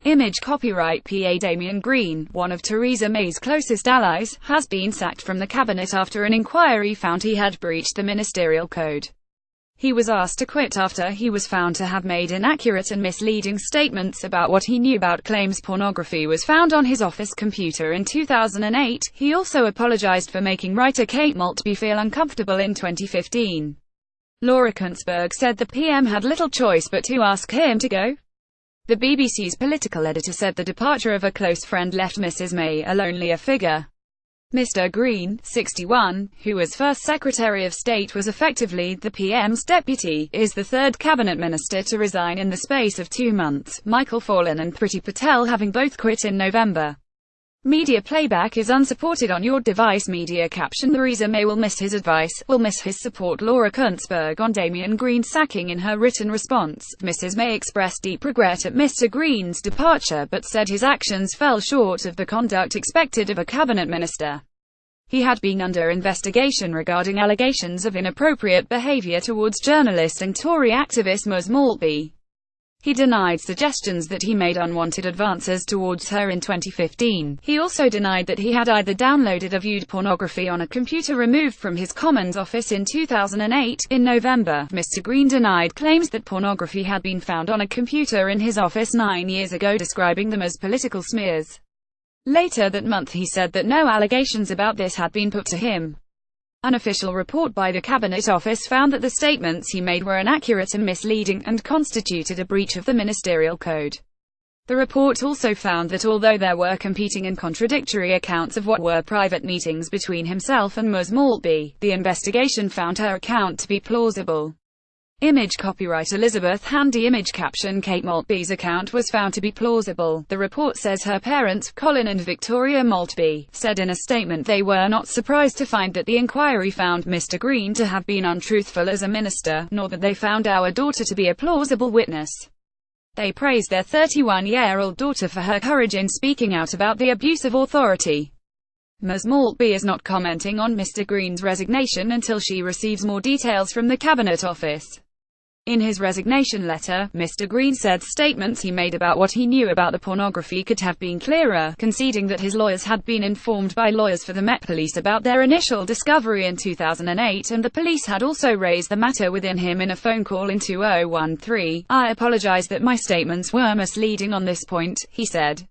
Image copyright PA Damian Green, one of Theresa May's closest allies, has been sacked from the cabinet after an inquiry found he had breached the ministerial code. He was asked to quit after he was found to have made inaccurate and misleading statements about what he knew about claims pornography was found on his office computer in 2008. He also apologized for making writer Kate Maltby feel uncomfortable in 2015. Laura Kuntzberg said the PM had little choice but to ask him to go. The BBC's political editor said the departure of a close friend left Mrs May a lonelier figure. Mr Green, 61, who was first Secretary of State, was effectively the PM's deputy, is the third cabinet minister to resign in the space of 2 months, Michael Fallon and Priti Patel having both quit in November. Media playback is unsupported on your device. Media caption: Theresa May will miss his advice, will miss his support. Laura Kuntzberg on Damian Green's sacking. In her written response, Mrs May expressed deep regret at Mr Green's departure, but said his actions fell short of the conduct expected of a cabinet minister. He had been under investigation regarding allegations of inappropriate behaviour towards journalist and Tory activist Ms Maltby. He denied suggestions that he made unwanted advances towards her in 2015. He also denied that he had either downloaded or viewed pornography on a computer removed from his Commons office in 2008. In November, Mr Green denied claims that pornography had been found on a computer in his office 9 years ago, describing them as political smears. Later that month he said that no allegations about this had been put to him. An official report by the Cabinet Office found that the statements he made were inaccurate and misleading, and constituted a breach of the ministerial code. The report also found that although there were competing and contradictory accounts of what were private meetings between himself and Ms Maltby, the investigation found her account to be plausible. Image copyright Elizabeth Handy. Image caption: Kate Maltby's account was found to be plausible. The report says her parents, Colin and Victoria Maltby, said in a statement they were not surprised to find that the inquiry found Mr Green to have been untruthful as a minister, nor that they found our daughter to be a plausible witness. They praised their 31-year-old daughter for her courage in speaking out about the abuse of authority. Ms Maltby is not commenting on Mr Green's resignation until she receives more details from the Cabinet Office. In his resignation letter, Mr Green said statements he made about what he knew about the pornography could have been clearer, conceding that his lawyers had been informed by lawyers for the Met Police about their initial discovery in 2008, and the police had also raised the matter within him in a phone call in 2013. I apologize that my statements were misleading on this point, he said.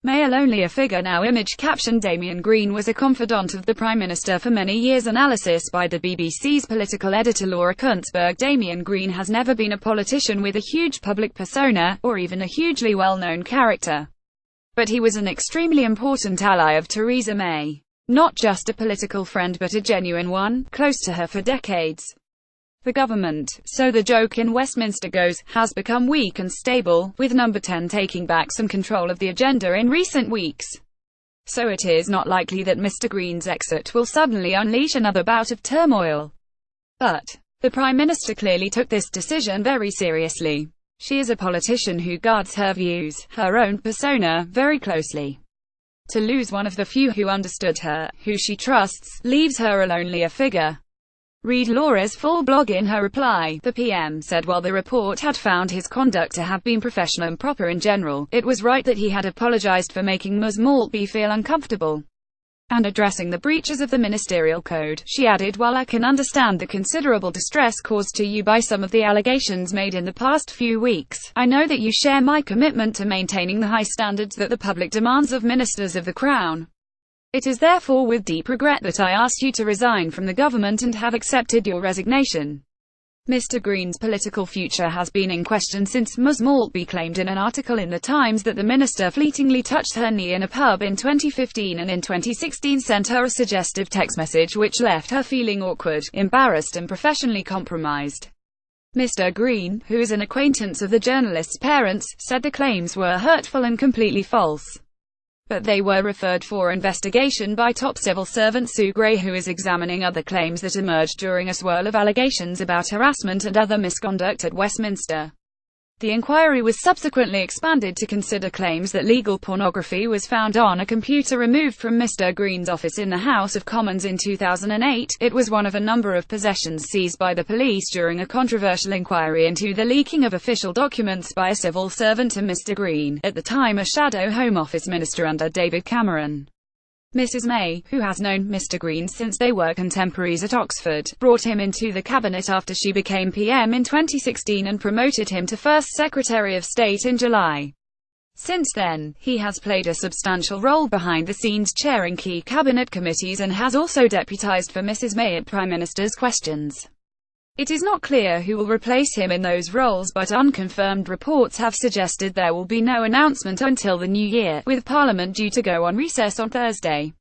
May a lonelier figure now. Image caption: Damian Green was a confidant of the Prime Minister for many years. Analysis by the BBC's political editor Laura Kuntzberg. Damian Green has never been a politician with a huge public persona, or even a hugely well-known character. But he was an extremely important ally of Theresa May. Not just a political friend but a genuine one, close to her for decades. The government, so the joke in Westminster goes, has become weak and stable, with Number 10 taking back some control of the agenda in recent weeks. So it is not likely that Mr Green's exit will suddenly unleash another bout of turmoil. But the Prime Minister clearly took this decision very seriously. She is a politician who guards her views, her own persona, very closely. To lose one of the few who understood her, who she trusts, leaves her a lonelier figure. Read Laura's full blog. In her reply, the PM said while the report had found his conduct to have been professional and proper in general, it was right that he had apologized for making Ms Maltby feel uncomfortable and addressing the breaches of the ministerial code. She added, while I can understand the considerable distress caused to you by some of the allegations made in the past few weeks, I know that you share my commitment to maintaining the high standards that the public demands of ministers of the Crown. It is therefore with deep regret that I ask you to resign from the government and have accepted your resignation. Mr Green's political future has been in question since Ms Maltby claimed in an article in The Times that the minister fleetingly touched her knee in a pub in 2015 and in 2016 sent her a suggestive text message which left her feeling awkward, embarrassed and professionally compromised. Mr Green, who is an acquaintance of the journalist's parents, said the claims were hurtful and completely false. But they were referred for investigation by top civil servant Sue Gray, who is examining other claims that emerged during a swirl of allegations about harassment and other misconduct at Westminster. The inquiry was subsequently expanded to consider claims that legal pornography was found on a computer removed from Mr. Green's office in the House of Commons in 2008. It was one of a number of possessions seized by the police during a controversial inquiry into the leaking of official documents by a civil servant to Mr. Green, at the time a shadow Home Office minister under David Cameron. Mrs. May, who has known Mr. Green since they were contemporaries at Oxford, brought him into the cabinet after she became PM in 2016 and promoted him to First Secretary of State in July. Since then, he has played a substantial role behind the scenes, chairing key cabinet committees, and has also deputised for Mrs. May at Prime Minister's questions. It is not clear who will replace him in those roles, but unconfirmed reports have suggested there will be no announcement until the new year, with Parliament due to go on recess on Thursday.